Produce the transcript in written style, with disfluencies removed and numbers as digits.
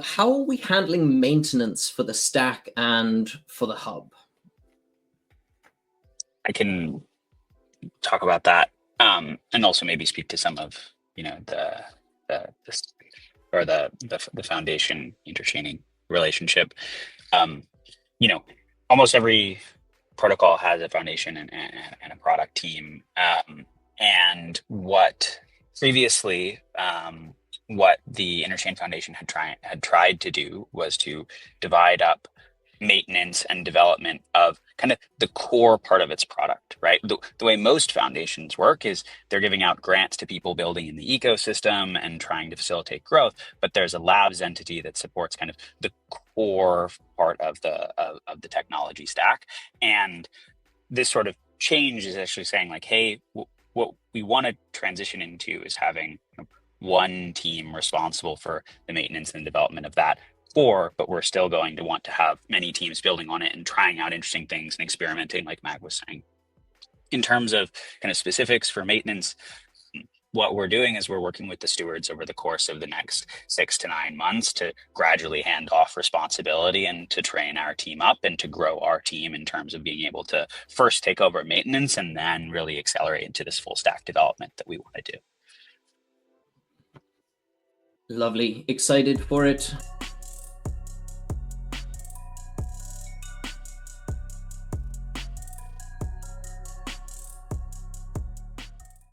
How are we handling maintenance for the stack and for the hub? I can talk about that, and also maybe speak to some of the foundation interchaining relationship. Almost every protocol has a foundation and a product team, and what previously what the Interchain Foundation had tried to do was to divide up maintenance and development of kind of the core part of its product, right? The way most foundations work is they're giving out grants to people building in the ecosystem and trying to facilitate growth, but there's a labs entity that supports kind of the core part of the technology stack. And this sort of change is actually saying like, hey, what we want to transition into is having one team responsible for the maintenance and development of that core, but we're still going to want to have many teams building on it and trying out interesting things and experimenting, like Mag was saying. In terms of kind of specifics for maintenance, what we're doing is we're working with the stewards over the course of the next 6 to 9 months to gradually hand off responsibility and to train our team up and to grow our team in terms of being able to first take over maintenance and then really accelerate into this full stack development that we want to do. Lovely. Excited for it.